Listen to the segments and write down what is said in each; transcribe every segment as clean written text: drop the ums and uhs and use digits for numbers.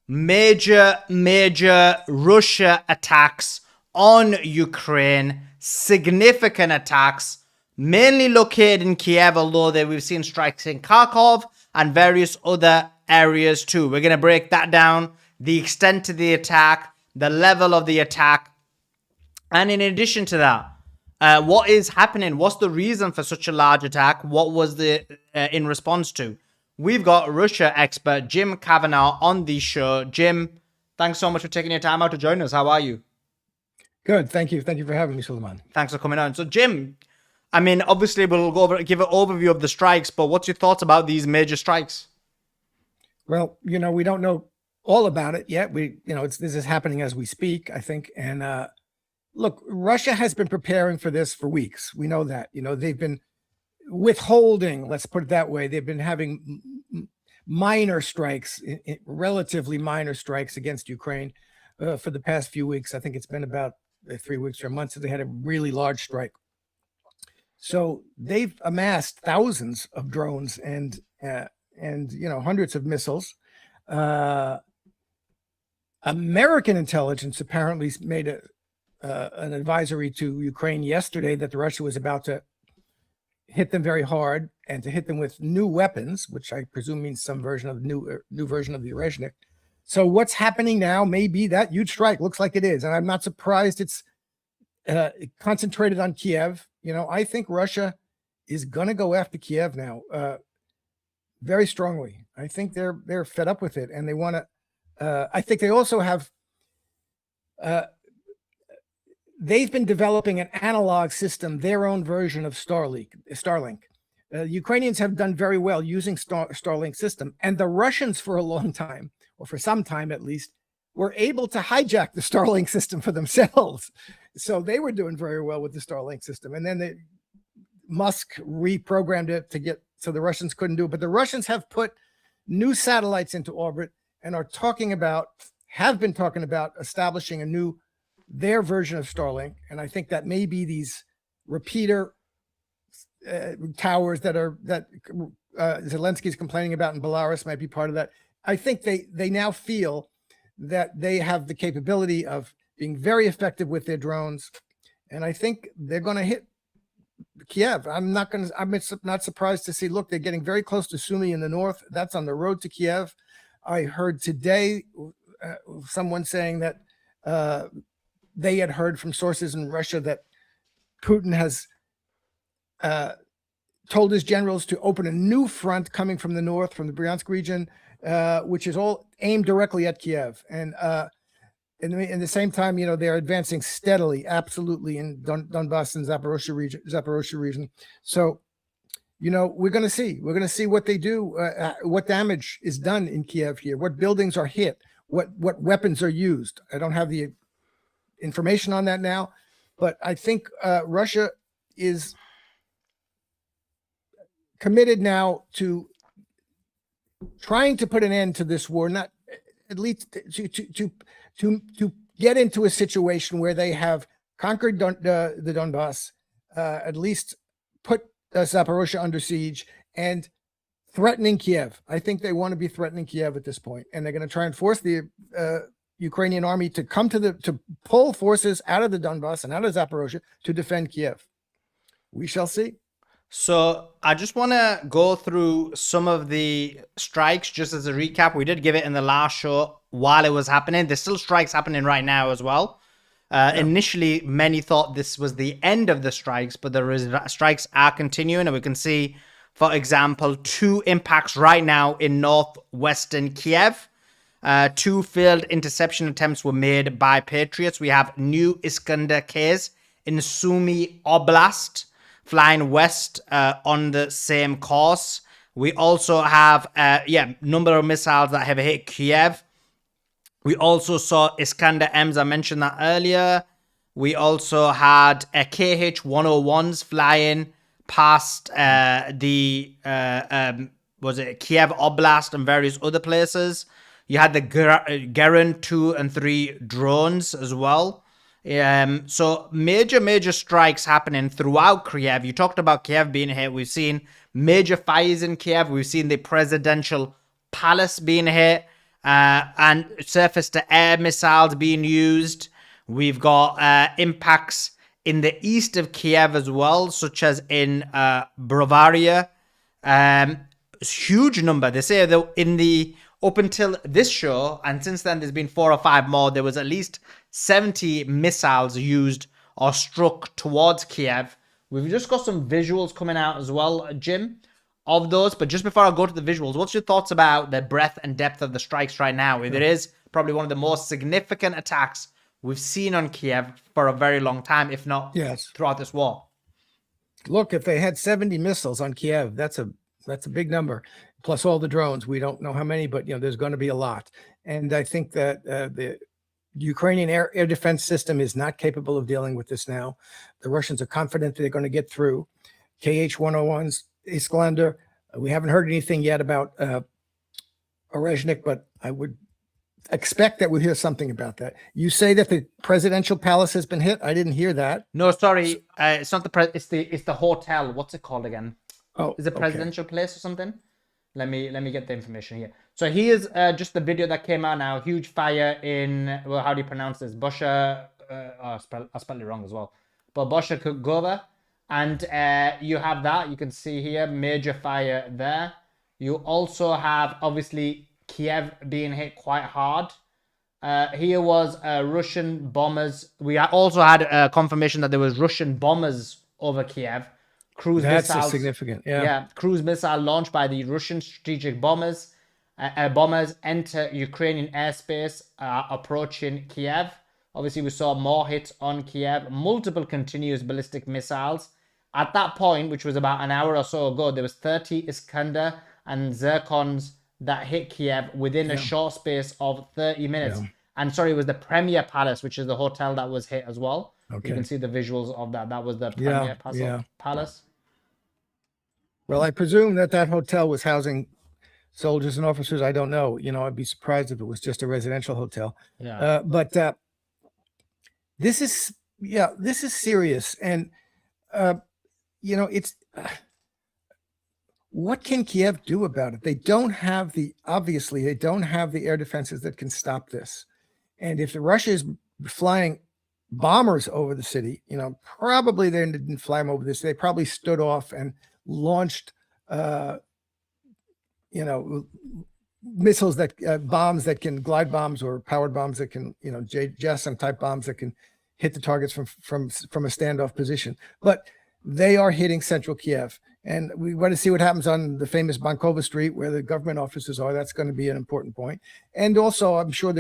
major Russia attacks on Ukraine, significant attacks, mainly located in Kiev, although we've seen strikes in Kharkov and various other areas too. We're going to break that down, the extent of the attack, the level of the attack, and in addition to that, what is happening? What's the reason for such a large attack? What was the in response to? We've got Russia expert Jim Kavanagh on the show. Jim, thanks so much for taking your time out to join us. How are you? Good. Thank you. Thank you for having me, Suleiman. Thanks for coming on. So, Jim, I mean, obviously, we'll give an overview of the strikes, but what's your thoughts about these major strikes? Well, we don't know all about it yet. This is happening as we speak, I think. And look, Russia has been preparing for this for weeks. We know that. They've been withholding, let's put it that way. They've been having minor strikes, relatively minor strikes against Ukraine for the past few weeks. I think it's been about 3 weeks or a month since they had a really large strike. So they've amassed thousands of drones and hundreds of missiles. American intelligence apparently made an advisory to Ukraine yesterday that Russia was about to hit them very hard and to hit them with new weapons, which I presume means some version of new version of the Orezhnik. So what's happening now may be that huge strike. Looks like it is, and I'm not surprised it's concentrated on Kiev. I think Russia is going to go after Kiev now very strongly. I think they're fed up with it, and they want to. I think they also have. They've been developing an analog system, their own version of Starlink. Ukrainians have done very well using Starlink system, and the Russians for a long time, or for some time at least, were able to hijack the Starlink system for themselves. So they were doing very well with the Starlink system. And then Musk reprogrammed it so the Russians couldn't do it. But the Russians have put new satellites into orbit and have been talking about establishing their version of Starlink. And I think that may be these repeater towers that Zelensky's complaining about in Belarus might be part of that. I think they now feel that they have the capability of being very effective with their drones. And I think they're going to hit Kiev. I'm not surprised to see, look, they're getting very close to Sumy in the north. That's on the road to Kiev. I heard today someone saying that they had heard from sources in Russia that Putin has told his generals to open a new front coming from the north, from the Bryansk region, which is all aimed directly at Kiev. And in the same time, they're advancing steadily, absolutely, in Donbass and Zaporozhye region. So, we're going to see what they do, what damage is done in Kiev here, what buildings are hit, what weapons are used. I don't have the information on that now, but I think Russia is committed now to trying to put an end to this war, not at least to get into a situation where they have conquered the Donbass, at least put Zaporozhye under siege and threatening Kiev. I think they want to be threatening Kiev at this point, and they're going to try and force the Ukrainian army to to pull forces out of the Donbass and out of Zaporozhye to defend Kiev. We shall see. So I just want to go through some of the strikes just as a recap. We did give it in the last show while it was happening. There's still strikes happening right now as well. Initially, many thought this was the end of the strikes, but the strikes are continuing. And we can see, for example, 2 impacts right now in northwestern Kiev. 2 failed interception attempts were made by Patriots. We have new Iskander-Ks in Sumy Oblast, flying west on the same course. We also have number of missiles that have hit Kiev. We also saw Iskander-Ms, I mentioned that earlier. We also had KH-101s flying past Kiev Oblast and various other places. You had the Geran 2 and 3 drones as well. So major strikes happening throughout Kiev. You talked about Kiev being hit. We've seen major fires in Kiev. We've seen the presidential palace being hit. and surface-to-air missiles being used. We've got impacts in the east of Kiev as well, such as in Bavaria. Huge number. They say that up until this show, and since then there's been 4 or 5 more, there was at least 70 missiles used or struck towards Kiev. We've just got some visuals coming out as well, Jim, of those. But just before I go to the visuals, what's your thoughts about the breadth and depth of the strikes right now? It is probably one of the most significant attacks we've seen on Kiev for a very long time, if not throughout this war. Look, if they had 70 missiles on Kiev, that's a big number, plus all the drones. We don't know how many, but there's going to be a lot. And I think that the Ukrainian air defense system is not capable of dealing with this now. The Russians are confident they're going to get through. KH-101s, Iskander. We haven't heard anything yet about Orezhnik, but I would expect that we'll hear something about that. You say that the presidential palace has been hit. I didn't hear that. No, sorry, it's not it's the hotel. What's it called again? Oh, is it presidential place or something? Let me get the information here. So here's just the video that came out now. Huge fire in, well, how do you pronounce this? Bosha, I spelled it wrong as well. But Bosha Gova. And you have that. You can see here, major fire there. You also have, obviously, Kiev being hit quite hard. Here was Russian bombers. We also had confirmation that there was Russian bombers over Kiev. Cruise missiles. That's significant. Yeah, cruise missile launched by the Russian strategic bombers. Bombers enter Ukrainian airspace, approaching Kiev. Obviously, we saw more hits on Kiev. Multiple continuous ballistic missiles. At that point, which was about an hour or so ago, there was 30 Iskander and Zircons that hit Kiev within a short space of 30 minutes. And sorry, it was the Premier Palace, which is the hotel that was hit as well. You can see the visuals of that. That was the Premier Palace. Well, I presume that hotel was housing soldiers and officers. I don't know. I'd be surprised if it was just a residential hotel. But this is serious. And, it's what can Kiev do about it? They don't have the air defenses that can stop this. And if Russia is flying bombers over the city, probably they didn't fly them over this. They probably stood off and launched, missiles bombs that can, glide bombs or powered bombs that can, JASSM type bombs that can hit the targets from a standoff position. But they are hitting central Kiev. And we want to see what happens on the famous Bankova Street where the government offices are. That's going to be an important point. And also, I'm sure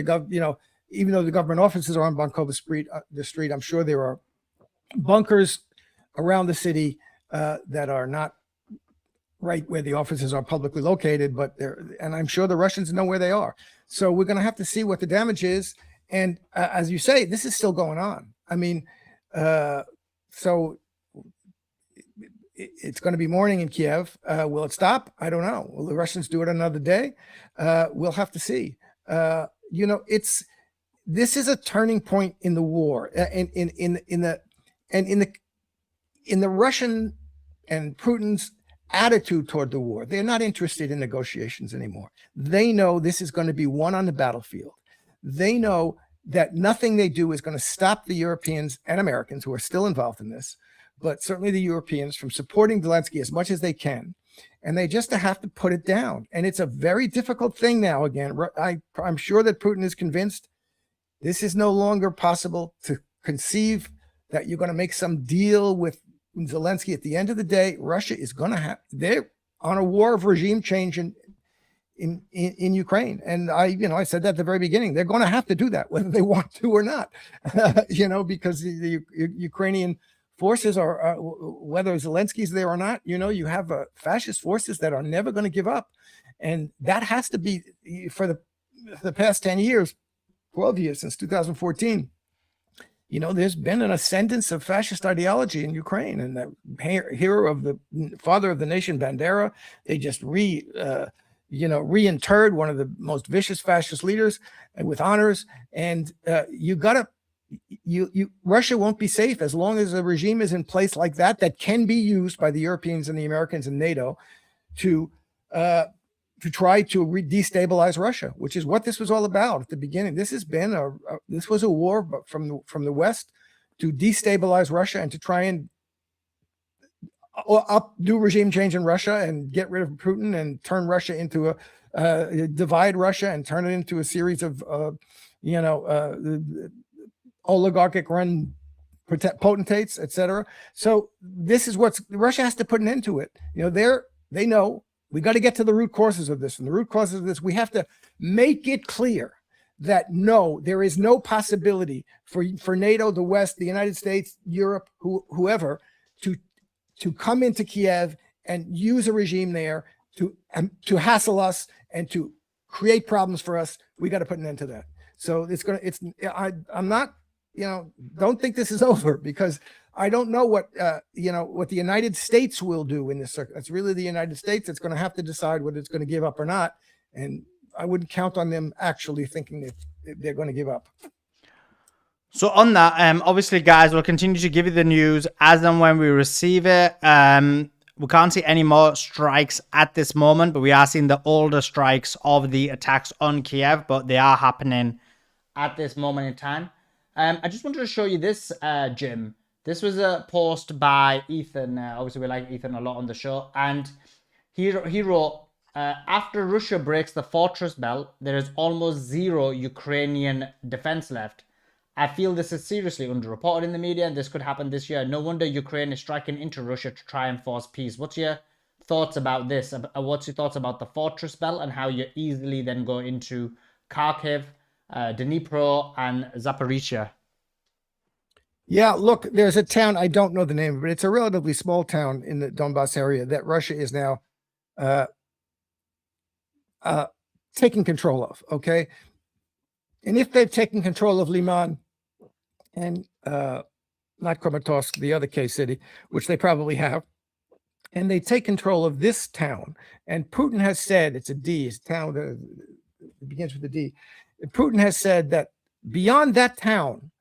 even though the government offices are on Bankova Street, I'm sure there are bunkers around the city that are not right where the offices are publicly located, and I'm sure the Russians know where they are. So we're going to have to see what the damage is. And as you say, this is still going on. I mean, so it's going to be morning in Kiev. Will it stop? I don't know. Will the Russians do it another day? We'll have to see. This is a turning point in the war, in the Russian and Putin's attitude toward the war. They're not interested in negotiations anymore. They know this is going to be won on the battlefield. They know that nothing they do is going to stop the Europeans and Americans who are still involved in this, but certainly the Europeans, from supporting Zelensky as much as they can. And they just have to put it down. And it's a very difficult thing now. Again, I'm sure that Putin is convinced this is no longer possible to conceive that you're going to make some deal with Zelensky. At the end of the day, Russia is going to they're on a war of regime change in Ukraine. And I said that at the very beginning, they're going to have to do that, whether they want to or not, because the Ukrainian forces are, whether Zelensky's there or not, you have fascist forces that are never going to give up. And that has to be, for the past 10 years, 12 years, since 2014, there's been an ascendance of fascist ideology in Ukraine. And the hero of the father of the nation, Bandera, they just reinterred one of the most vicious fascist leaders with honors. And Russia won't be safe as long as a regime is in place like that can be used by the Europeans and the Americans and NATO to to try to destabilize Russia, which is what this was all about at the beginning. This has been this was a war from the West to destabilize Russia and to try and do regime change in Russia and get rid of Putin and turn Russia into divide Russia and turn it into a series of oligarchic run potentates, etc. So this is what Russia has to put an end to it. They know we got to get to the root causes of this. And the root causes of this, we have to make it clear that no, there is no possibility for NATO, the West, the United States, Europe, whoever, to come into Kiev and use a regime there to hassle us and to create problems for us. We got to put an end to that. So I'm not, don't think this is over, because I don't know what the United States will do in this circuit. It's really the United States that's going to have to decide whether it's going to give up or not. And I wouldn't count on them actually thinking that they're going to give up. So on that, obviously, guys, we'll continue to give you the news as and when we receive it. We can't see any more strikes at this moment, but we are seeing the older strikes of the attacks on Kiev, but they are happening at this moment in time. I just wanted to show you this, Jim. This was a post by Ethan. Obviously, we like Ethan a lot on the show. And he wrote, after Russia breaks the fortress belt, there is almost zero Ukrainian defense left. I feel this is seriously underreported in the media, and this could happen this year. No wonder Ukraine is striking into Russia to try and force peace. What's your thoughts about this? What's your thoughts about the fortress belt and how you easily then go into Kharkiv, Dnipro, and Zaporizhia? Yeah, look, there's a town, I don't know the name, but it's a relatively small town in the Donbass area that Russia is now taking control of, okay? And if they've taken control of Liman and not Kramatorsk, the other K city, which they probably have, and they take control of this town, and Putin has said, it's a D, it's a town, it begins with a D. Putin has said that beyond that town,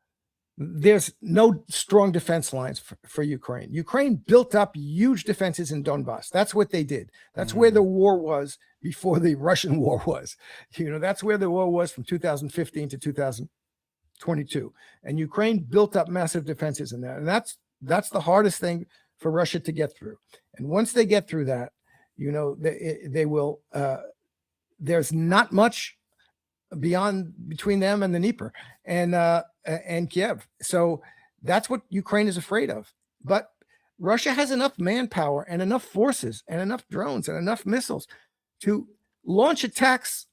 there's no strong defense lines for Ukraine. Ukraine built up huge defenses in Donbass. That's what they did. That's where the war was before the Russian war was. That's where the war was from 2015 to 2022. And Ukraine built up massive defenses in there. And that's the hardest thing for Russia to get through. And once they get through that, they will, there's not much between them and the Dnieper and Kiev. So that's what Ukraine is afraid of. But Russia has enough manpower and enough forces and enough drones and enough missiles to launch attacks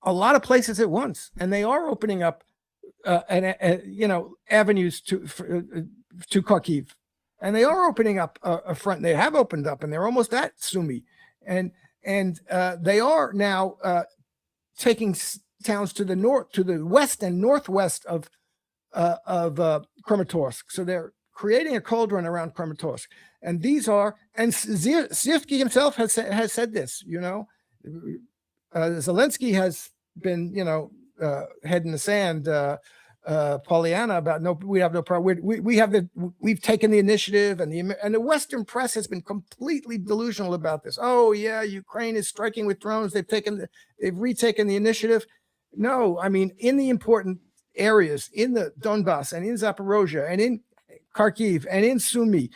a lot of places at once. And they are opening up avenues to Kharkiv. And they are opening up a front. They have opened up, and they're almost at Sumy. And they are now taking towns to the north, to the west and northwest of Kramatorsk. So they're creating a cauldron around Kramatorsk. And these are, and Zivsky himself has said this, Zelensky has been, head in the sand, Pollyanna about we have no problem. We've taken the initiative, and the Western press has been completely delusional about this. Oh yeah, Ukraine is striking with drones. They've retaken the initiative. No, I mean, in the important areas, in the Donbass and in Zaporozhye and in Kharkiv and in Sumy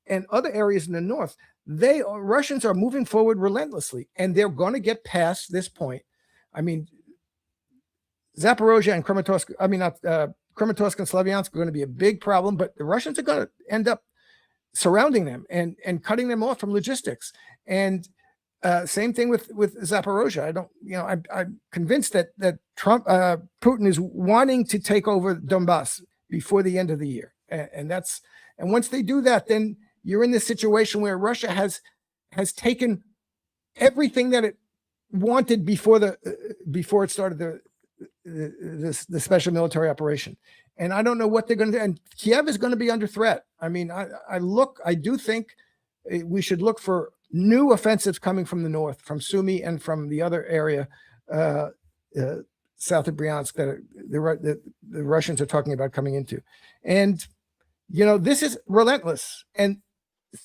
and other areas in the north, Russians are moving forward relentlessly, and they're going to get past this point. I mean, Zaporozhye and Kramatorsk, Kramatorsk and Slavyansk are going to be a big problem, but the Russians are going to end up surrounding them and cutting them off from logistics. And same thing with Zaporozhye. I'm convinced that Putin is wanting to take over Donbass before the end of the year. And once they do that, then you're in this situation where Russia has taken everything that it wanted before it started the special military operation. And I don't know what they're going to do. And Kiev is going to be under threat. I mean, I do think we should look for new offensives coming from the north, from Sumy and from the other area south of Bryansk that the Russians are talking about coming into. And, this is relentless. And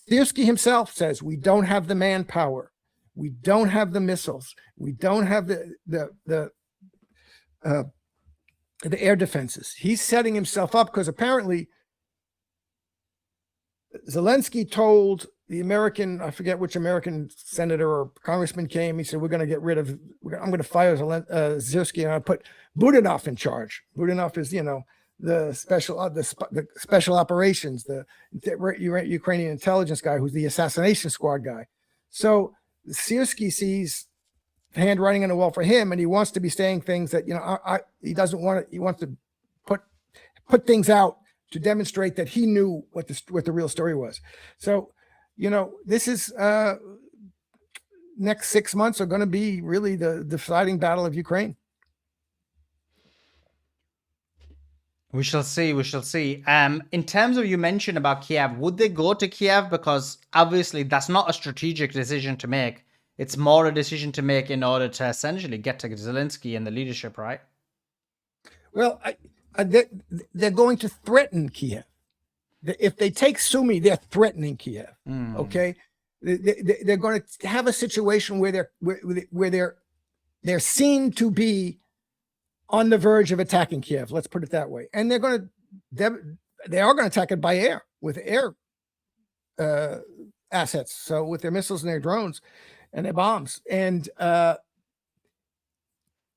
Siersky himself says, we don't have the manpower. We don't have the missiles. We don't have the air defenses. He's setting himself up because apparently Zelensky told the American, I forget which American senator or congressman came. He said, "We're going to get rid of. I'm going to fire Zirsky, and I put Budanov in charge." Budanov is, the special operations, the Ukrainian intelligence guy, who's the assassination squad guy. So Sierski sees the handwriting on the wall for him, and he wants to be saying things that he doesn't want to. He wants to put things out to demonstrate that he knew what the real story was. So, this is next 6 months are going to be really the deciding battle of Ukraine. We shall see. We shall see. In terms of, you mentioned about Kiev, would they go to Kiev? Because obviously that's not a strategic decision to make. It's more a decision to make in order to essentially get to Zelensky and the leadership, right? Well, they're going to threaten Kiev. If they take Sumy, they're threatening Kiev. Okay, they're going to have a situation where they're seen to be on the verge of attacking Kiev. Let's put it that way. And they are going to attack it by air with air assets. So with their missiles and their drones and their bombs, and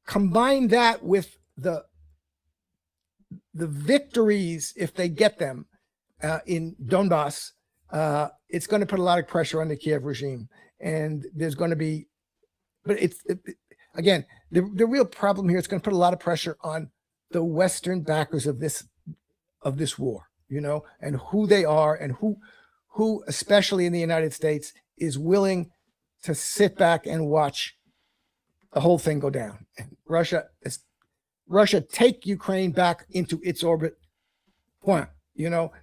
combine that with the victories, if they get them in Donbass, it's going to put a lot of pressure on the Kiev regime. And there's going to be, but again, the real problem here, it's going to put a lot of pressure on the Western backers of this war, and who they are, and who, especially in the United States, is willing to sit back and watch the whole thing go down. And Russia take Ukraine back into its orbit. Point.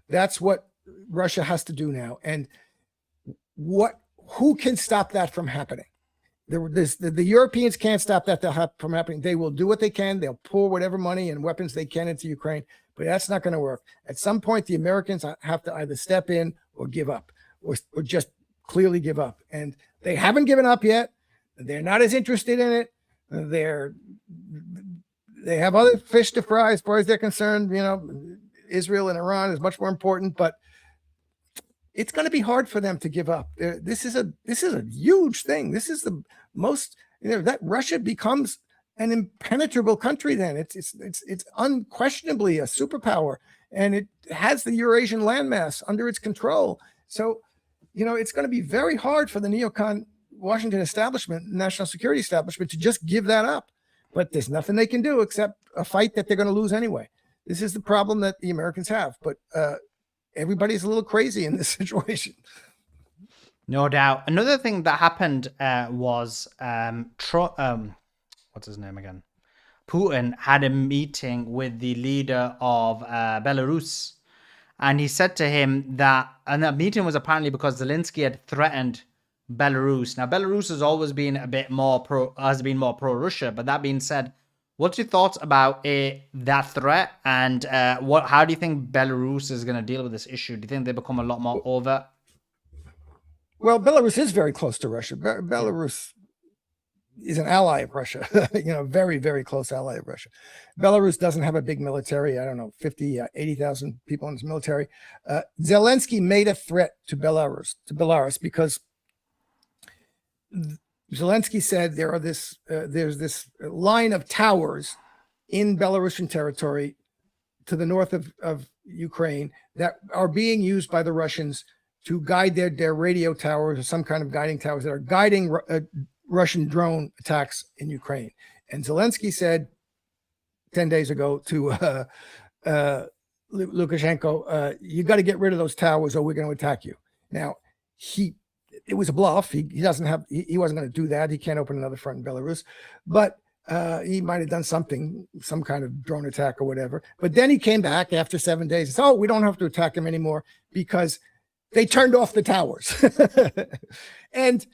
That's what Russia has to do now. And who can stop that from happening? The Europeans can't stop that from happening. They will do what they can. They'll pour whatever money and weapons they can into Ukraine, but that's not going to work. At some point, the Americans have to either step in or give up, or just clearly give up. And they haven't given up yet. They're not as interested in it. They have other fish to fry as far as they're concerned. Israel and Iran is much more important, but it's going to be hard for them to give up. This is a huge thing. This is the most, that Russia becomes an impenetrable country. Then it's unquestionably a superpower, and it has the Eurasian landmass under its control. So, it's going to be very hard for the neocon Washington establishment, national security establishment, to just give that up. But there's nothing they can do except a fight that they're going to lose anyway. This is the problem that the Americans have. But everybody's a little crazy in this situation. No doubt. Another thing that happened was what's his name again? Putin had a meeting with the leader of Belarus. And he said to him that meeting was apparently because Zelensky had threatened Belarus. Now, Belarus has always been more pro-Russia. But that being said, what's your thoughts about that threat? And how do you think Belarus is going to deal with this issue? Do you think they become a lot more overt? Well, Belarus is very close to Russia. Belarus is an ally of Russia, very, very close ally of Russia. Belarus doesn't have a big military. I don't know, 50, 80,000 people in its military. Zelensky made a threat to Belarus because Zelensky said there's this line of towers in Belarusian territory to the north of Ukraine that are being used by the Russians to guide their radio towers or some kind of guiding towers that are guiding Russian drone attacks in Ukraine. And Zelensky said 10 days ago to Lukashenko, you got to get rid of those towers or we're going to attack you. Now, it was a bluff. He wasn't going to do that. He can't open another front in Belarus, but he might have done something, some kind of drone attack or whatever. But then he came back after 7 days and said, we don't have to attack him anymore because they turned off the towers. And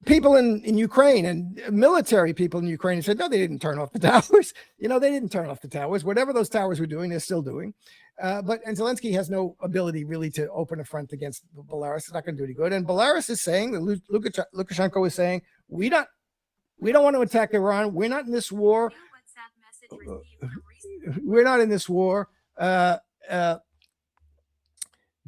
people in Ukraine and military people in Ukraine said, no, they didn't turn off the towers. They didn't turn off the towers. Whatever those towers were doing, they're still doing. And Zelensky has no ability really to open a front against Belarus. It's not going to do any good. And Belarus is saying, that Lukashenko is saying, we don't want to attack Iran. We're not in this war. We're not in this war.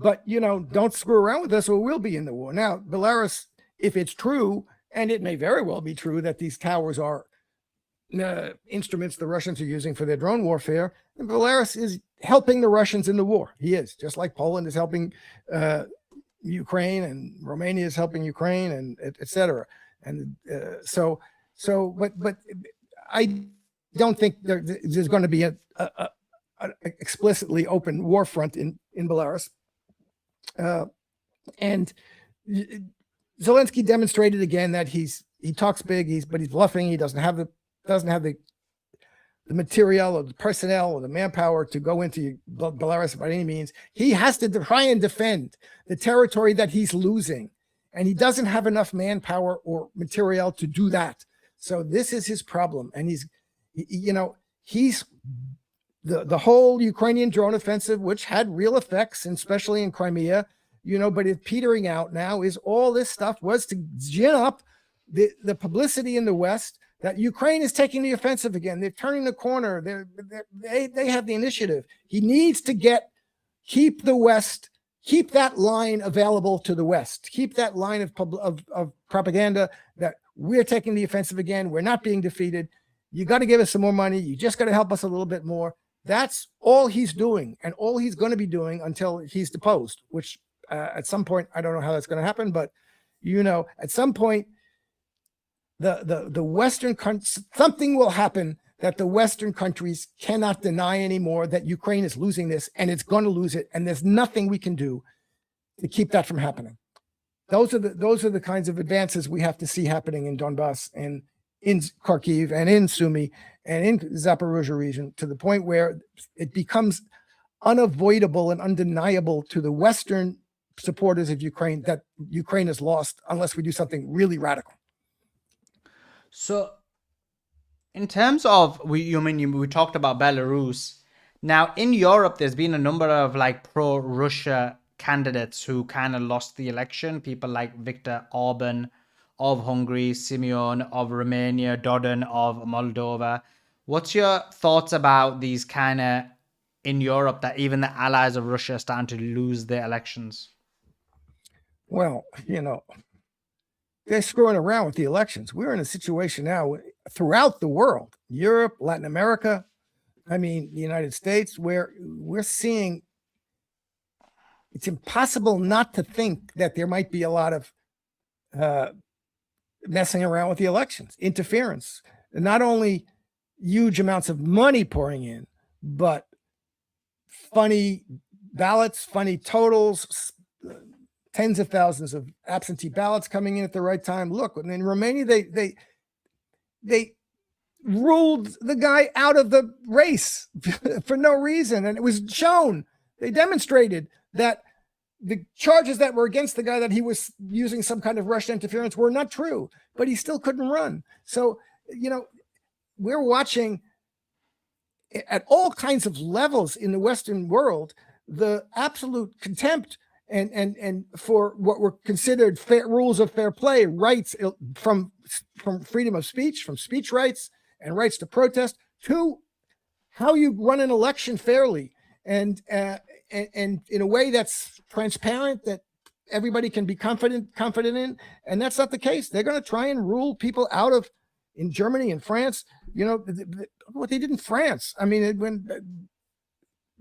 But, don't screw around with us or we'll be in the war. Now, Belarus, if it's true, and it may very well be true that these towers are instruments the Russians are using for their drone warfare, and Belarus is helping the Russians in the war. He is, just like Poland is helping Ukraine and Romania is helping Ukraine and et cetera. And but I don't think there's going to be a explicitly open war front in Belarus. And Zelensky demonstrated again that he talks big, but he's bluffing. He doesn't have the material or the personnel or the manpower to go into Belarus by any means. He has to try and defend the territory that he's losing, and he doesn't have enough manpower or material to do that. So this is his problem, and he's the whole Ukrainian drone offensive, which had real effects, and especially in Crimea, but it's petering out now. Is all this stuff was to gin up the publicity in the West that Ukraine is taking the offensive again. They're turning the corner. They have the initiative. He needs to keep that line available to the West. Keep that line of propaganda that we're taking the offensive again. We're not being defeated. You got to give us some more money. You just got to help us a little bit more. That's all he's doing, and all he's going to be doing until he's deposed, which at some point, I don't know how that's going to happen, but at some point, the Western something will happen that the Western countries cannot deny anymore, that Ukraine is losing this, and it's going to lose it, and there's nothing we can do to keep that from happening. Those are the kinds of advances we have to see happening in Donbass and in Kharkiv and in Sumy and in Zaporozhye region, to the point where it becomes unavoidable and undeniable to the Western supporters of Ukraine that Ukraine is lost unless we do something really radical. So in terms of, we talked about Belarus. Now in Europe, there's been a number of pro-Russia candidates who kind of lost the election. People like Viktor Orban of Hungary, Simeon of Romania, Dodon of Moldova. What's your thoughts about these kind of, in Europe, that even the allies of Russia are starting to lose their elections? Well, they're screwing around with the elections. We're in a situation now throughout the world, Europe, Latin America, the United States, where we're seeing it's impossible not to think that there might be a lot of messing around with the elections, interference, not only huge amounts of money pouring in, but funny ballots, funny totals, tens of thousands of absentee ballots coming in at the right time. Look, in Romania, they ruled the guy out of the race for no reason. And it was shown, they demonstrated that the charges that were against the guy, that he was using some kind of Russian interference, were not true, but he still couldn't run. So, we're watching at all kinds of levels in the Western world, the absolute contempt and for what were considered fair rules of fair play, rights from freedom of speech, from speech rights and rights to protest, to how you run an election fairly and in a way that's transparent, that everybody can be confident in. And that's not the case. They're going to try and rule people out of, in Germany and France, what they did in France. When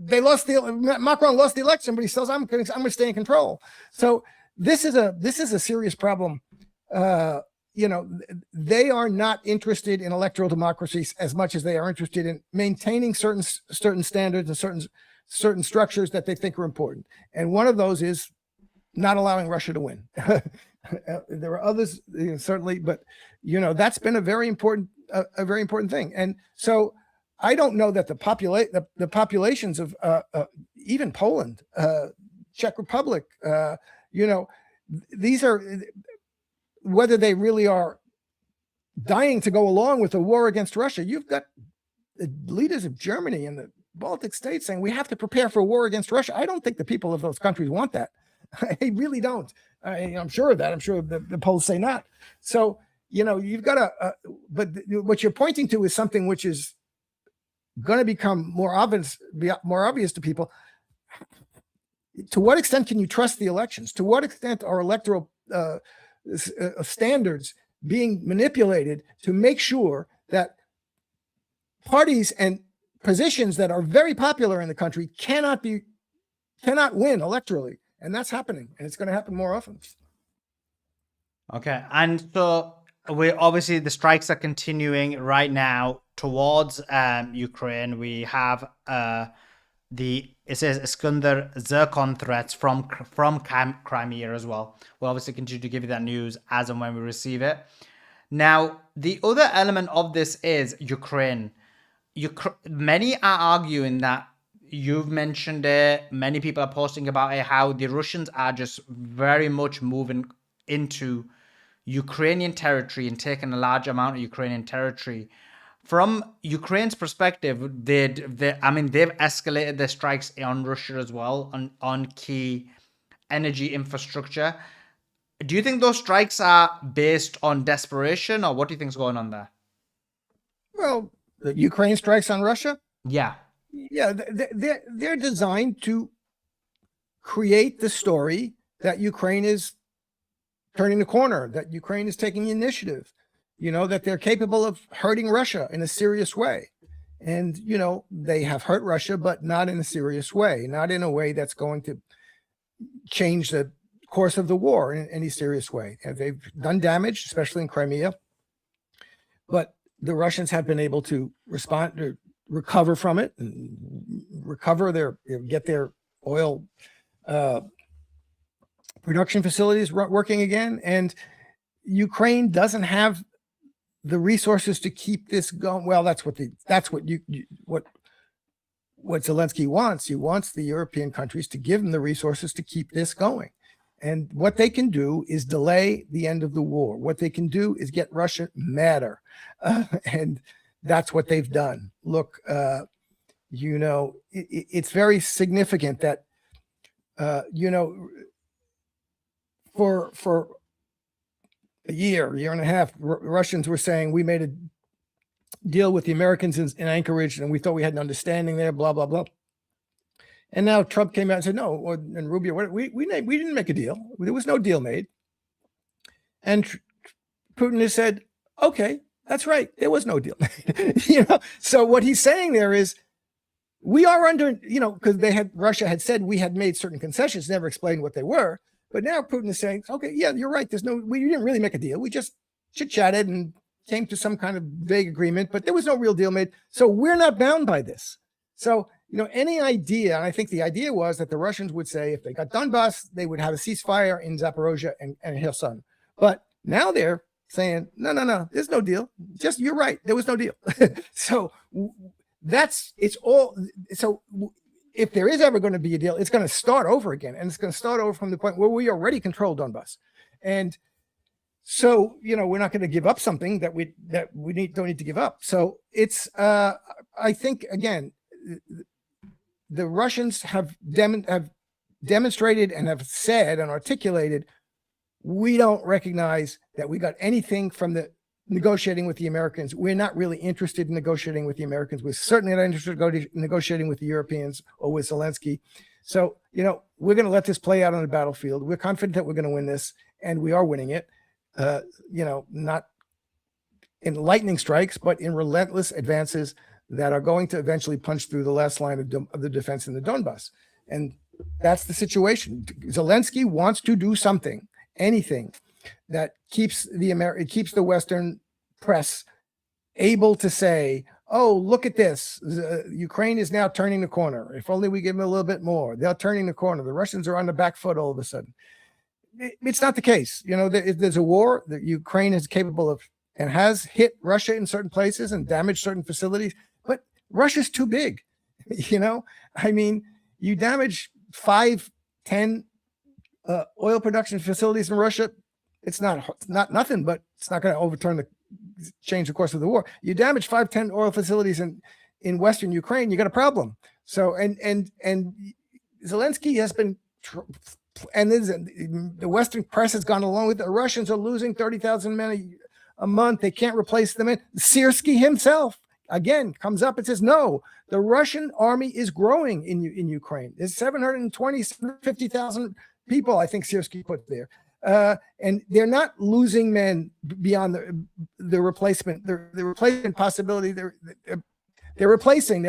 they lost Macron lost the election, but he says, I'm going to stay in control. So this is a serious problem. They are not interested in electoral democracies as much as they are interested in maintaining certain standards and certain structures that they think are important. And one of those is not allowing Russia to win. There are others, certainly, but that's been a very important thing. And so I don't know that the populations of even Poland, Czech Republic, these are whether they really are dying to go along with a war against Russia. You've got the leaders of Germany and the Baltic states saying we have to prepare for a war against Russia. I don't think the people of those countries want that. I really don't. I'm sure of that. I'm sure the polls say not. So, you've got to, but what you're pointing to is something which is going to become more obvious to people. To what extent can you trust the elections? To what extent are electoral standards being manipulated to make sure that parties and positions that are very popular in the country cannot win electorally? And that's happening, and it's going to happen more often. Okay, and so obviously the strikes are continuing right now towards Ukraine. We have it says Iskander Zircon threats from Crimea as well. We'll obviously continue to give you that news as and when we receive it. Now, the other element of this is Ukraine. Many are arguing that, you've mentioned it, many people are posting about it, how the Russians are just very much moving into Ukrainian territory and taking a large amount of Ukrainian territory. From Ukraine's perspective, they've escalated their strikes on Russia as well, on key energy infrastructure. Do you think those strikes are based on desperation, or what do you think's going on there? Well, the Ukraine strikes on Russia? Yeah. Yeah, they're designed to create the story that Ukraine is turning the corner, that Ukraine is taking the initiative, that they're capable of hurting Russia in a serious way. And, they have hurt Russia, but not in a serious way, not in a way that's going to change the course of the war in any serious way. And they've done damage, especially in Crimea. But the Russians have been able to respond, to recover from it, and get their oil production facilities working again. And Ukraine doesn't have the resources to keep this going. Well, that's what Zelensky wants. He wants the European countries to give him the resources to keep this going. And what they can do is delay the end of the war. What they can do is get Russia madder. And that's what they've done. Look, it's very significant that, for a year and a half, Russians were saying we made a deal with the Americans in Anchorage, and we thought we had an understanding there, blah, blah, blah. And now Trump came out and said, no, and Rubio, we didn't make a deal. There was no deal made. And Putin has said, okay, that's right. There was no deal made. So what he's saying there is, we are under, because Russia had said we had made certain concessions, never explained what they were. But now Putin is saying, okay, yeah, you're right. We didn't really make a deal. We just chit-chatted and came to some kind of vague agreement, but there was no real deal made. So we're not bound by this. So, any idea, and I think the idea was that the Russians would say if they got Donbass, they would have a ceasefire in Zaporozhia and Kherson. But now they're saying, no, there's no deal. Just, you're right, there was no deal. So so if there is ever going to be a deal, it's going to start over again. And it's going to start over from the point where we already control Donbass. And so, we're not going to give up something that we don't need to give up. So it's, I think, again, the Russians have demonstrated and have said and articulated, we don't recognize that we got anything from the negotiating with the Americans. We're not really interested in negotiating with the Americans. We're certainly not interested in negotiating with the Europeans or with Zelensky. So, we're going to let this play out on the battlefield. We're confident that we're going to win this, and we are winning it. Not in lightning strikes, but in relentless advances that are going to eventually punch through the last line of the defense in the Donbass. And that's the situation. Zelensky wants to do something, anything that keeps the Western press able to say, oh, look at this. Ukraine is now turning the corner. If only we give them a little bit more. They're turning the corner. The Russians are on the back foot all of a sudden. It's not the case. There's a war that Ukraine is capable of and has hit Russia in certain places and damaged certain facilities. But Russia's too big. You damage 5-10 oil production facilities in Russia, It's not nothing, but it's not going to change the course of the war. You damage 5-10 oil facilities in Western Ukraine, you got a problem. So, and Zelensky has been, and the Western press has gone along with it. The Russians are losing 30,000 men a month. They can't replace them. And Syrskyi himself, again, comes up and says, no, the Russian army is growing in Ukraine. There's 750,000 people, I think Syrskyi put there. And they're not losing men beyond the replacement. The replacement possibility, they're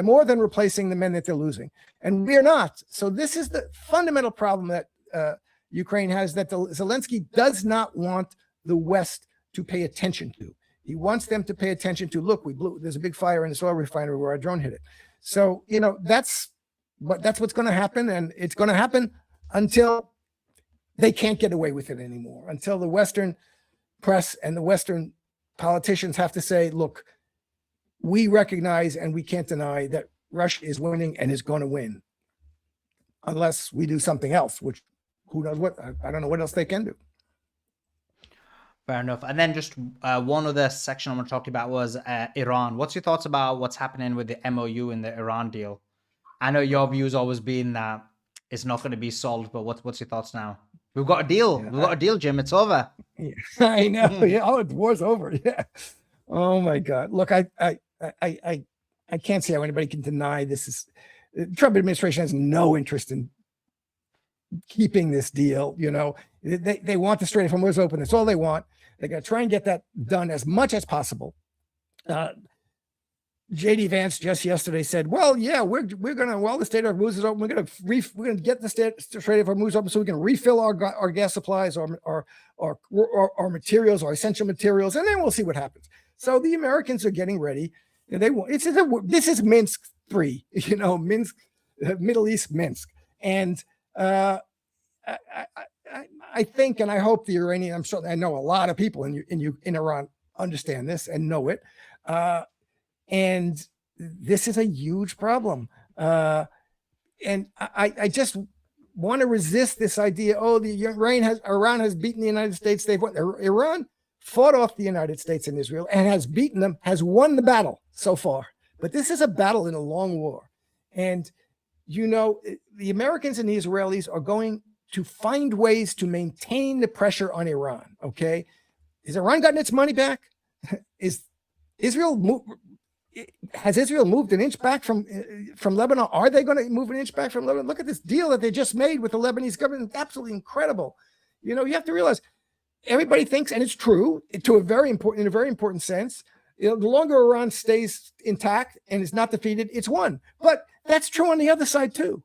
more than replacing the men that they're losing. And we're not. So this is the fundamental problem that Ukraine has, that Zelensky does not want the West to pay attention to. He wants them to pay attention to, look, there's a big fire in this oil refinery where our drone hit it. So, that's what's going to happen. And it's going to happen until they can't get away with it anymore, until the Western press and the Western politicians have to say, look, we recognize and we can't deny that Russia is winning and is going to win, unless we do something else, which who knows what, I don't know what else they can do. Fair enough. And then just one other section I want to talk about was Iran. What's your thoughts about what's happening with the MOU and the Iran deal? I know your view has always been that it's not going to be solved, but what's your thoughts now? We've got a deal. Yeah. We've got a deal, Jim. It's over. Yeah, I know. Yeah. Oh, the war's over. Yeah. Oh my God. Look, I can't see how anybody can deny this is. The Trump administration has no interest in keeping this deal. They want the Strait of Hormuz open. That's all they want. They're going to try and get that done as much as possible. J.D. Vance just yesterday said, "Well, yeah, we're going to, while the Strait of Hormuz is open, we're going to get the Strait of Hormuz open so we can refill our gas supplies, our materials, our essential materials, and then we'll see what happens." So the Americans are getting ready. This is Minsk 3, Minsk, Middle East Minsk, and I think, and I hope the Iranian, I know a lot of people in Iran understand this and know it. And this is a huge problem. And I just want to resist this idea, Iran has beaten the United States. Iran fought off the United States and Israel and has beaten them, has won the battle so far. But this is a battle in a long war. And, the Americans and the Israelis are going to find ways to maintain the pressure on Iran. Okay. Has Iran gotten its money back? Has Israel moved an inch back from Lebanon? Are they going to move an inch back from Lebanon? Look at this deal that they just made with the Lebanese government. It's absolutely incredible. You have to realize everybody thinks, and it's true in a very important sense, the longer Iran stays intact and is not defeated, it's won. But that's true on the other side too.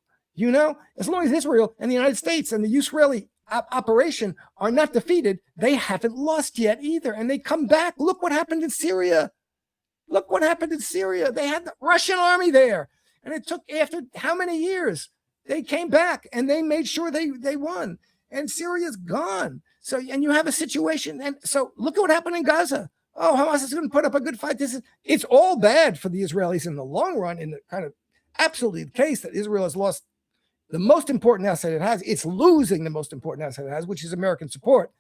As long as Israel and the United States and the Israeli operation are not defeated, they haven't lost yet either. And they come back. Look what happened in Syria. They had the Russian army there. And it took, after how many years? They came back and they made sure they won. And Syria's gone. So, and you have a situation. And so look at what happened in Gaza. Oh, Hamas is going to put up a good fight. It's all bad for the Israelis in the long run, in the kind of absolutely the case that Israel has lost the most important asset it has. It's losing the most important asset it has, which is American support.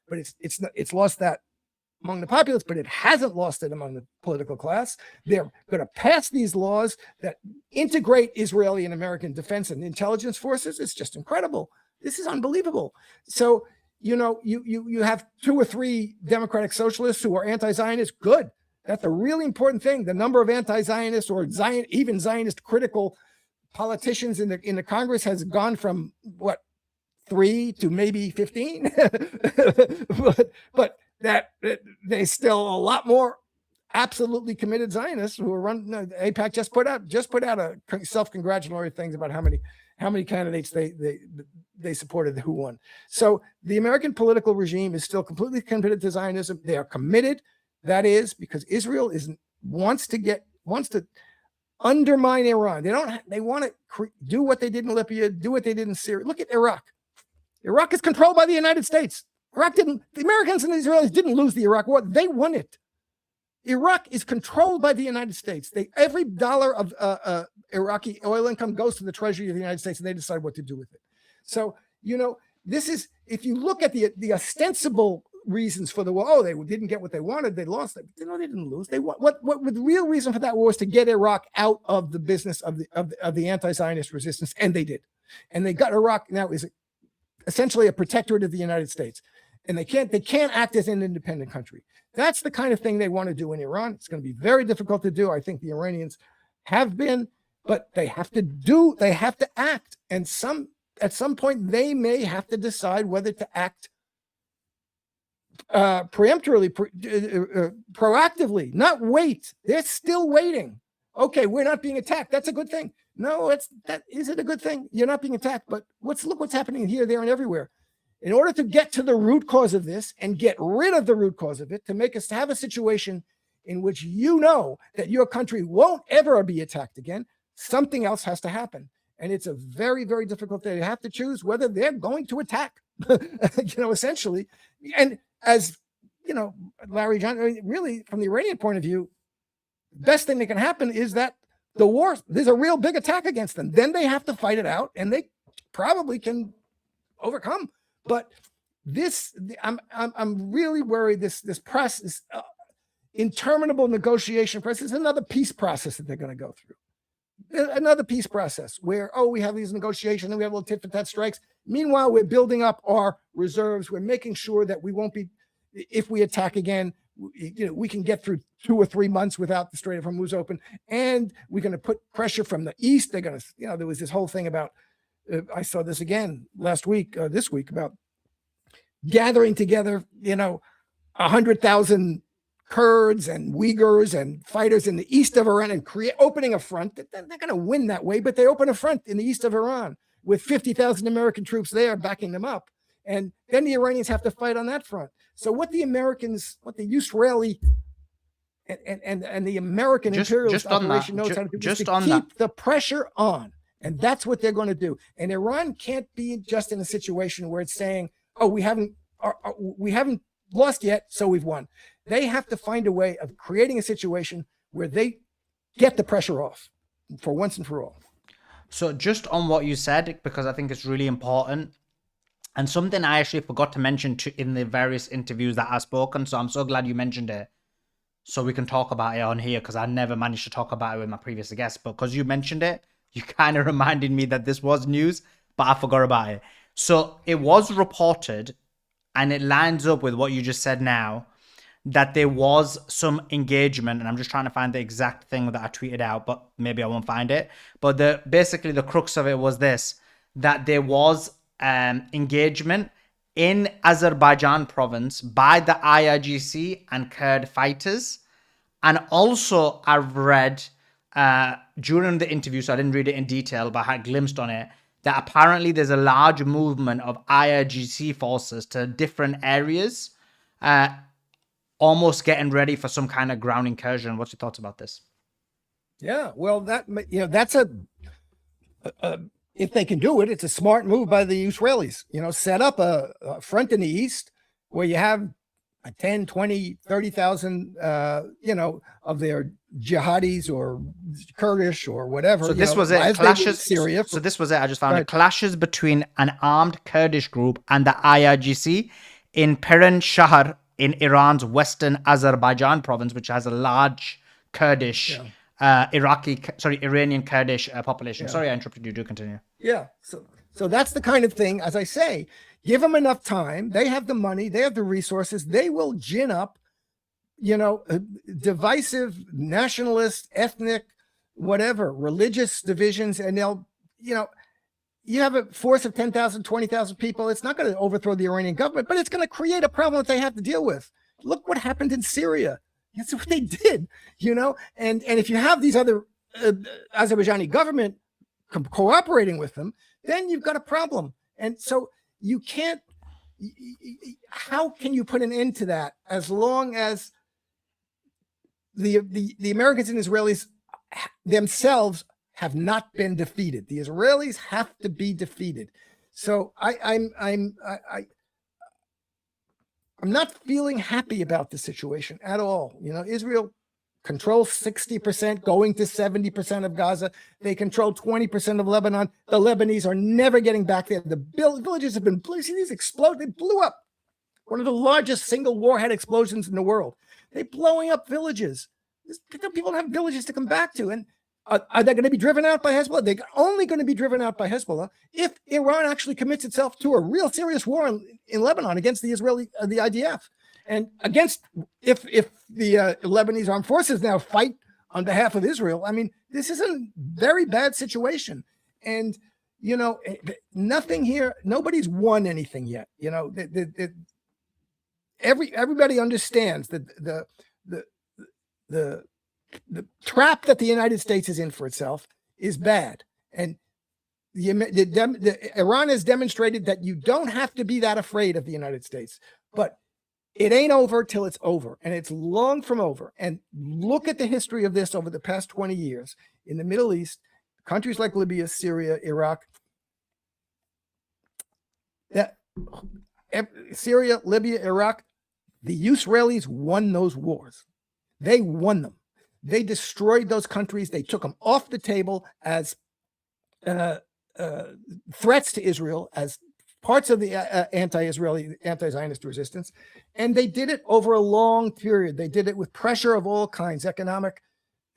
But it's lost that among the populace, but it hasn't lost it among the political class. They're going to pass these laws that integrate Israeli and American defense and intelligence forces. It's just incredible. This is unbelievable. So, you have 2 or 3 democratic socialists who are anti-Zionist. Good. That's a really important thing. The number of anti-Zionist or even Zionist critical politicians in the Congress has gone from 3 to maybe 15, but that they still a lot more absolutely committed Zionists who are run. AIPAC just put out a self-congratulatory things about how many candidates they supported who won. So the American political regime is still completely committed to Zionism. They are committed. That is because Israel wants to undermine Iran. They want to do what they did in Libya, do what they did in Syria. Look at Iraq. Iraq is controlled by the United States. The Americans and the Israelis didn't lose the Iraq war. They won it. Iraq is controlled by the United States. Every dollar of Iraqi oil income goes to the treasury of the United States, and they decide what to do with it. So, this is, if you look at the ostensible reasons for the war. Oh, they didn't get what they wanted. They lost. They didn't lose. They what the real reason for that war was to get Iraq out of the business of the anti-Zionist resistance, and they did. And they got Iraq now is essentially a protectorate of the United States, and they can't act as an independent country. That's the kind of thing they want to do in Iran. It's going to be very difficult to do. I think the Iranians have been, but they have to act, and at some point they may have to decide whether to act proactively, not wait. They're still waiting. Okay, we're not being attacked. That's a good thing. No, is it a good thing? You're not being attacked, but look what's happening here, there, and everywhere. In order to get to the root cause of this and get rid of the root cause of it, to make us have a situation in which you know that your country won't ever be attacked again, something else has to happen. And it's a very, very difficult thing. They have to choose whether they're going to attack, essentially. And as, Larry John, really, from the Iranian point of view, the best thing that can happen is that there's a real big attack against them. Then they have to fight it out, and they probably can overcome. But I'm really worried. This process, interminable negotiation process, is another peace process that they're going to go through. Another peace process where, we have these negotiations and we have little tit for tat strikes. Meanwhile, we're building up our reserves. We're making sure that we won't be, if we attack again, we can get through 2 or 3 months without the Strait of Hormuz open. And we're going to put pressure from the east. They're going to, there was this whole thing about, I saw this again this week, about gathering together, 100,000 Kurds and Uyghurs and fighters in the east of Iran and opening a front. They're not going to win that way, but they open a front in the east of Iran with 50,000 American troops there backing them up. And then the Iranians have to fight on that front. So what the Israeli and the American imperialist operation knows how to do is to keep the pressure on. And that's what they're going to do. And Iran can't be just in a situation where it's saying, we haven't lost yet, so we've won. They have to find a way of creating a situation where they get the pressure off for once and for all. So just on what you said, because I think it's really important, and something I actually forgot to mention in the various interviews that I've spoken, so I'm so glad you mentioned it, so we can talk about it on here, because I never managed to talk about it with my previous guests, but because you mentioned it, you kind of reminded me that this was news, but I forgot about it. So it was reported, and it lines up with what you just said now, that there was some engagement, and I'm just trying to find the exact thing that I tweeted out, but maybe I won't find it. But basically the crux of it was this, that there was engagement in Azerbaijan province by the IRGC and Kurd fighters. And also I've read during the interview, so I didn't read it in detail, but I had glimpsed on it, that apparently there's a large movement of IRGC forces to different areas, almost getting ready for some kind of ground incursion. What's your thoughts about this? Yeah, well, that's if they can do it, it's a smart move by the Israelis. Set up a front in the east where you have 10, 20, 30,000, of their jihadis or Kurdish or whatever. So this was it. Clashes. Syria. So this was it. I just found it. Clashes between an armed Kurdish group and the IRGC in Piran Shahar in Iran's western Azerbaijan province, which has a large Kurdish, Iranian Kurdish population. Yeah. Sorry, I interrupted you. Do continue. Yeah. So that's the kind of thing, as I say, give them enough time. They have the money. They have the resources. They will gin up, divisive, nationalist, ethnic, whatever, religious divisions. And they'll, you have a force of 10,000, 20,000 people. It's not going to overthrow the Iranian government, but it's going to create a problem that they have to deal with. Look what happened in Syria. That's what they did, and if you have these other Azerbaijani government cooperating with them, then you've got a problem. And so you can't, how can you put an end to that as long as the Americans and Israelis themselves have not been defeated? The Israelis have to be defeated. So I'm not feeling happy about the situation at all. Israel controls 60%, going to 70% of Gaza. They control 20% of Lebanon. The Lebanese are never getting back there. The villages have been, see these explode. They blew up. one of the largest single warhead explosions in the world. They're blowing up villages. People don't have villages to come back to. And are they going to be driven out by Hezbollah? They're only going to be driven out by Hezbollah if Iran actually commits itself to a real serious war in Lebanon against the IDF. And if the Lebanese armed forces now fight on behalf of Israel, I mean, this is a very bad situation. And, nothing here, nobody's won anything yet. Everybody understands that the trap that the United States is in for itself is bad. And Iran has demonstrated that you don't have to be that afraid of the United States. But it ain't over till it's over, and it's long from over. And look at the history of this over the past 20 years in the Middle East, countries like Libya, Syria, Iraq, Syria, Libya, Iraq. The Israelis won those wars. They won them. They destroyed those countries. They took them off the table as threats to Israel, as parts of the anti-Israeli, anti-Zionist resistance. And they did it over a long period. They did it with pressure of all kinds, economic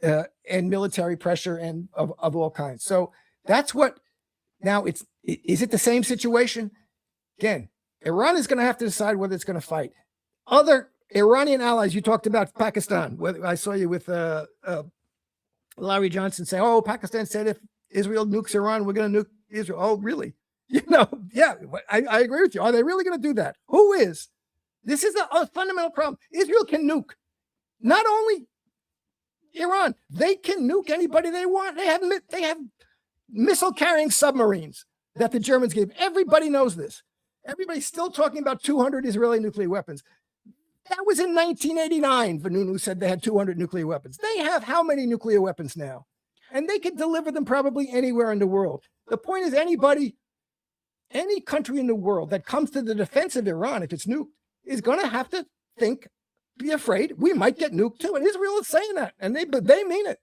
and military pressure and of all kinds. So that's what, now is it the same situation? Again, Iran is going to have to decide whether it's going to fight. Other Iranian allies, you talked about Pakistan. I saw you with Larry Johnson say, oh, Pakistan said if Israel nukes Iran, we're going to nuke Israel. Oh, really? Yeah, I agree with you. Are they really going to do that? Who is? This is a fundamental problem. Israel can nuke not only Iran, they can nuke anybody they want. They have missile-carrying submarines that the Germans gave. Everybody knows this. Everybody's still talking about 200 Israeli nuclear weapons. That was in 1989. Vanunu said they had 200 nuclear weapons. They have how many nuclear weapons now? And they can deliver them probably anywhere in the world. The point is any country in the world that comes to the defense of Iran, if it's nuked, is going to have to be afraid we might get nuked too. And Israel is saying that, and they mean it.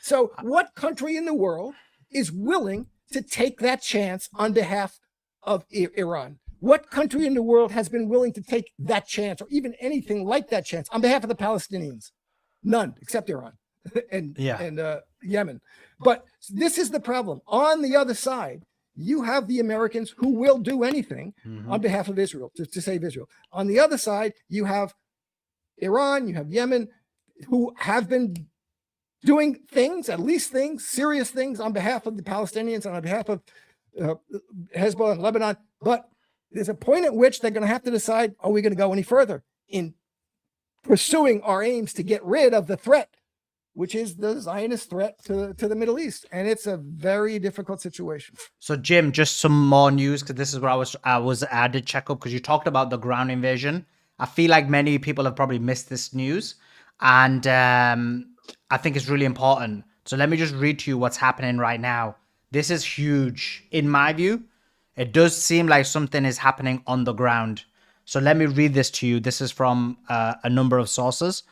So what country in the world is willing to take that chance on behalf of Iran? What country in the world has been willing to take that chance or even anything like that chance on behalf of the Palestinians? None, except Iran and Yemen. But this is the problem. On the other side, you have the Americans who will do anything on behalf of Israel, to save Israel. On the other side, you have Iran, you have Yemen, who have been doing things, at least things, serious things on behalf of the Palestinians and on behalf of Hezbollah and Lebanon. But there's a point at which they're going to have to decide, are we going to go any further in pursuing our aims to get rid of the threat, which is the Zionist threat to the Middle East. And it's a very difficult situation. So, Jim, just some more news, because this is where I did check up, because you talked about the ground invasion. I feel like many people have probably missed this news, and I think it's really important. So let me just read to you what's happening right now. This is huge. In my view, it does seem like something is happening on the ground. So let me read this to you. This is from a number of sources.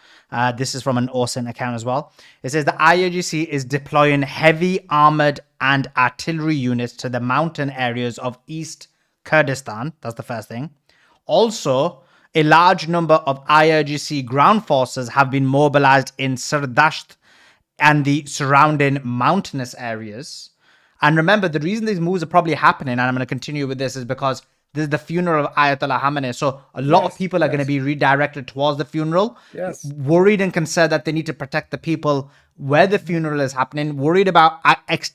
This is from an OSINT account as well. It says the IRGC is deploying heavy armored and artillery units to the mountain areas of East Kurdistan. That's the first thing. Also, a large number of IRGC ground forces have been mobilized in Sardasht and the surrounding mountainous areas. And remember, the reason these moves are probably happening, and I'm going to continue with this, is because this is the funeral of Ayatollah Khamenei. So a lot of people are going to be redirected towards the funeral, worried and concerned that they need to protect the people where the funeral is happening, worried about,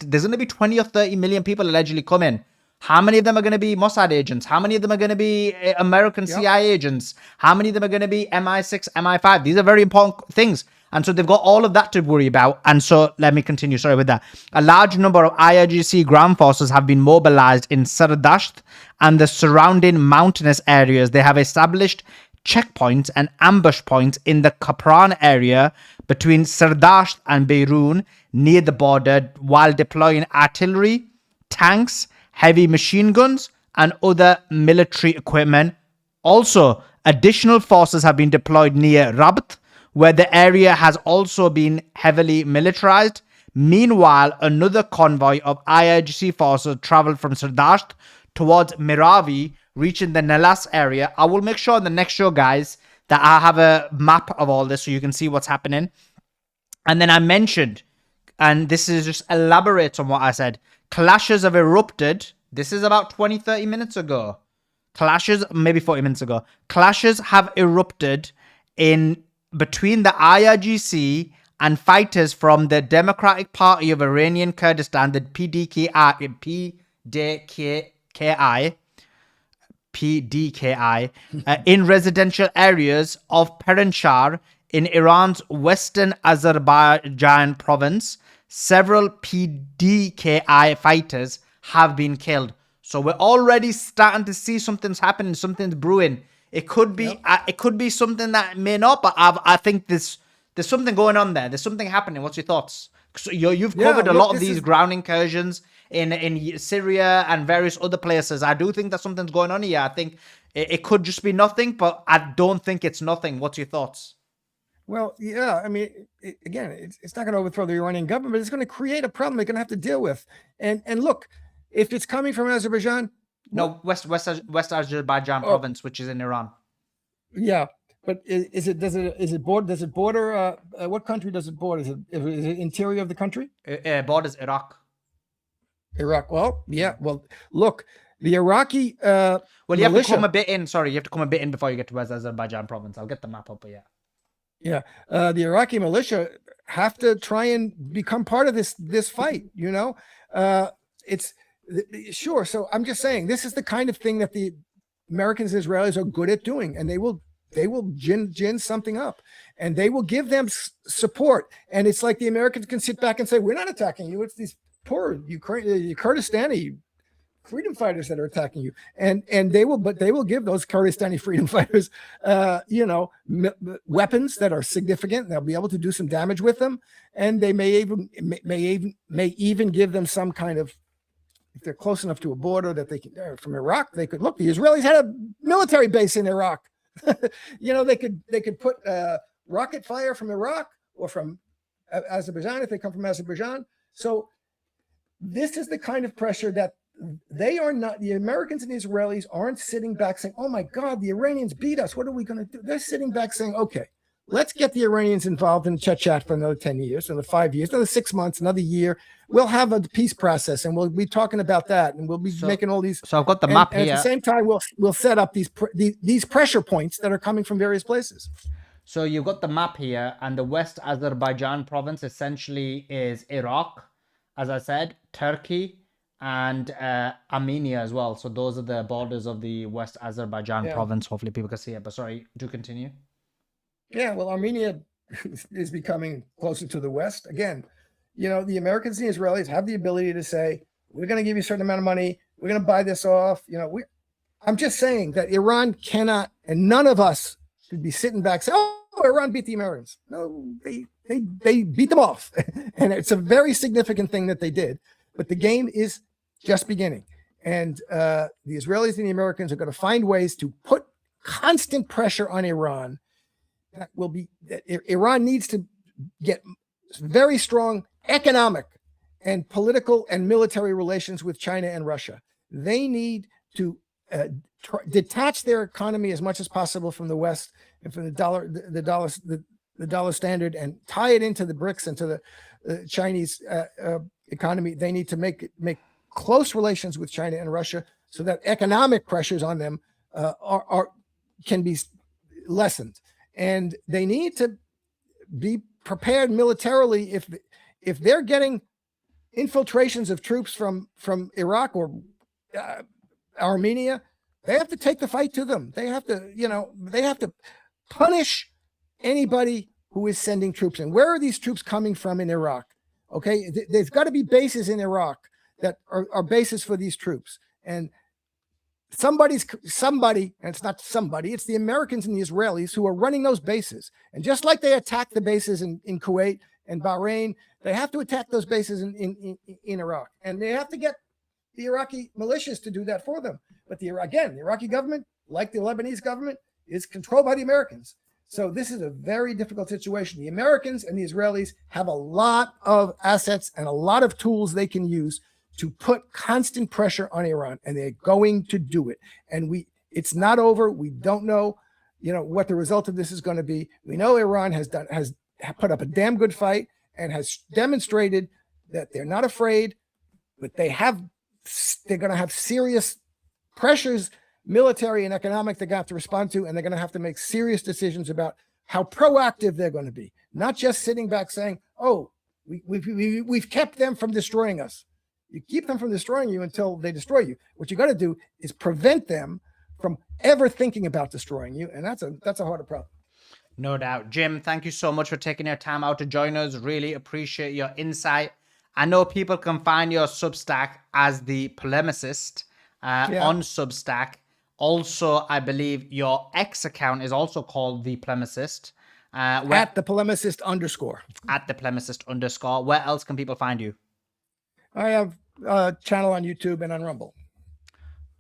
there's going to be 20 or 30 million people allegedly coming. How many of them are going to be Mossad agents? How many of them are going to be American CIA agents? How many of them are going to be MI6, MI5? These are very important things. And so they've got all of that to worry about. And so let me continue. Sorry with that. A large number of IRGC ground forces have been mobilized in Sardasht and the surrounding mountainous areas. They have established checkpoints and ambush points in the Kapran area between Sardasht and Beirun near the border, while deploying artillery, tanks, heavy machine guns, and other military equipment. Also, additional forces have been deployed near Rabat, where the area has also been heavily militarized. Meanwhile, another convoy of IRGC forces traveled from Sardasht towards Meravi, reaching the Nelas area. I will make sure in the next show, guys, that I have a map of all this so you can see what's happening. And then I mentioned, and this is just elaborates on what I said, clashes have erupted. This is about 20, 30 minutes ago. Clashes, maybe 40 minutes ago. Clashes have erupted in between the IRGC and fighters from the Democratic Party of Iranian Kurdistan, the PDKI, in residential areas of Perenshar in Iran's western Azerbaijan province. Several PDKI fighters have been killed. So we're already starting to see something's happening, something's brewing. It could be, it could be something that may not, but I think there's something going on there. There's something happening. What's your thoughts? So you've covered a lot of these ground incursions in Syria and various other places. I do think that something's going on here. I think it could just be nothing, but I don't think it's nothing. What's your thoughts? Well, yeah, I mean, again, it's not going to overthrow the Iranian government, but it's going to create a problem they're going to have to deal with. And look, if it's coming from Azerbaijan, no, West Azerbaijan province, which is in Iran. Yeah, but does it border? What country does it border? Is it interior of the country? Borders Iraq. Iraq. Well, yeah. Well, look, the Iraqi. Well, you have to come a bit in. Sorry, you have to come a bit in before you get to West Azerbaijan province. I'll get the map up, but yeah. Yeah, the Iraqi militia have to try and become part of this fight. You know, it's sure. So I'm just saying, this is the kind of thing that the Americans and Israelis are good at doing, and they will gin something up, and they will give them support. And it's like the Americans can sit back and say, "We're not attacking you. It's these poor Kurdistani freedom fighters that are attacking you," and they will give those Kurdistani freedom fighters, weapons that are significant. They'll be able to do some damage with them, and they may even give them some kind of, if they're close enough to a border that they can, from Iraq, they could look. The Israelis had a military base in Iraq. They could put rocket fire from Iraq or from Azerbaijan if they come from Azerbaijan. So this is the kind of pressure that they are not. The Americans and the Israelis aren't sitting back saying, "Oh my God, the Iranians beat us. What are we going to do?" They're sitting back saying, "Okay, let's get the Iranians involved in chat for another 10 years, another 5 years, another 6 months, another year. We'll have a peace process, and we'll be talking about that, and we'll be making all these." So I've got the map here. At the same time, we'll set up these pressure points that are coming from various places. So you've got the map here, and the West Azerbaijan province essentially is Iraq, as I said, Turkey, and Armenia as well. So those are the borders of the West Azerbaijan province. Hopefully people can see it, but sorry, do continue. Yeah, well, Armenia is becoming closer to the West. Again, the Americans and the Israelis have the ability to say, "We're going to give you a certain amount of money. We're going to buy this off." I'm just saying that Iran cannot, and none of us should be sitting back saying, "Oh, Iran beat the Americans." No, they beat them off. And it's a very significant thing that they did. But the game is just beginning. And the Israelis and the Americans are going to find ways to put constant pressure on Iran. Iran needs to get very strong economic and political and military relations with China and Russia. They need to detach their economy as much as possible from the West and from the dollar standard, and tie it into the BRICS and to the Chinese economy. They need to make close relations with China and Russia so that economic pressures on them can be lessened. And they need to be prepared militarily if they're getting infiltrations of troops from Iraq or Armenia. They have to take the fight to them. They have to punish anybody who is sending troops in. Where are these troops coming from in Iraq? Okay, there's got to be bases in Iraq that are bases for these troops. And somebody, and it's not somebody, it's the Americans and the Israelis who are running those bases. And just like they attacked the bases in Kuwait and Bahrain, they have to attack those bases in Iraq. And they have to get the Iraqi militias to do that for them. But the Iraqi government, like the Lebanese government, is controlled by the Americans. So this is a very difficult situation. The Americans and the Israelis have a lot of assets and a lot of tools they can use to put constant pressure on Iran, and they're going to do it. And it's not over. We don't know, what the result of this is going to be. We know Iran has put up a damn good fight and has demonstrated that they're not afraid, but they're going to have serious pressures, military and economic, they're going to have to respond to, and they're going to have to make serious decisions about how proactive they're going to be, not just sitting back saying, oh, we've kept them from destroying us. You keep them from destroying you until they destroy you. What you got to do is prevent them from ever thinking about destroying you, and that's a harder problem. No doubt. Jim, thank you so much for taking your time out to join us. Really appreciate your insight. I know people can find your Substack as The Polemicist on Substack. Also, I believe your X account is also called The Polemicist. At The Polemicist _. At The Polemicist _. Where else can people find you? I have a channel on YouTube and on Rumble.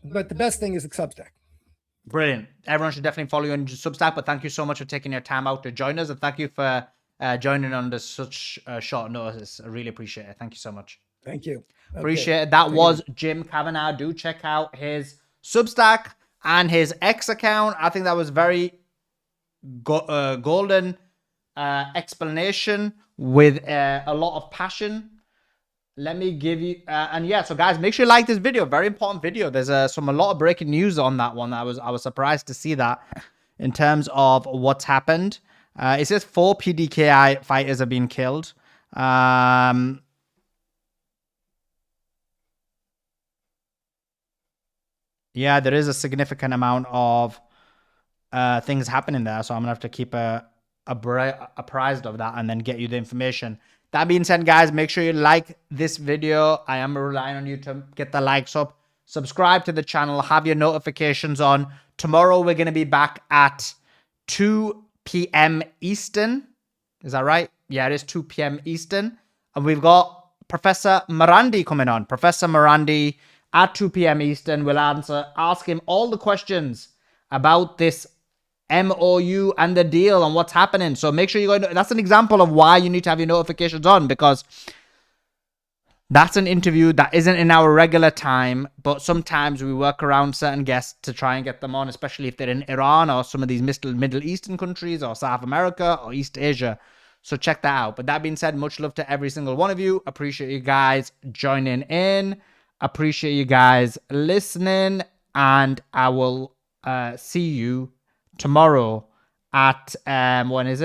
But the best thing is the Substack. Brilliant. Everyone should definitely follow you on Substack, but thank you so much for taking your time out to join us, and thank you for joining under such short notice. I really appreciate it. Thank you so much. Thank you. Appreciate it. That was Jim Kavanagh. Do check out his Substack and his X account. I think that was very golden explanation with a lot of passion. Let me give you so guys, make sure you like this video. Very important video. There's a lot of breaking news on that one. I was surprised to see that in terms of what's happened. It says 4 PDKI fighters have been killed. Yeah, there is a significant amount of things happening there, so I'm gonna have to keep apprised of that and then get you the information. That being said, guys, make sure you like this video. I am relying on you to get the likes up. Subscribe to the channel. Have your notifications on. Tomorrow, we're going to be back at 2 p.m. Eastern. Is that right? Yeah, it is 2 p.m. Eastern. And we've got Professor Marandi coming on. Professor Marandi at 2 p.m. Eastern will ask him all the questions about this MOU and the deal and what's happening. So make sure you go. That's an example of why you need to have your notifications on, because that's an interview that isn't in our regular time, but sometimes we work around certain guests to try and get them on, especially if they're in Iran or some of these Middle Eastern countries or South America or East Asia. So check that out. But that being said, much love to every single one of you. Appreciate you guys joining in. Appreciate you guys listening. And I will see you tomorrow at when is it?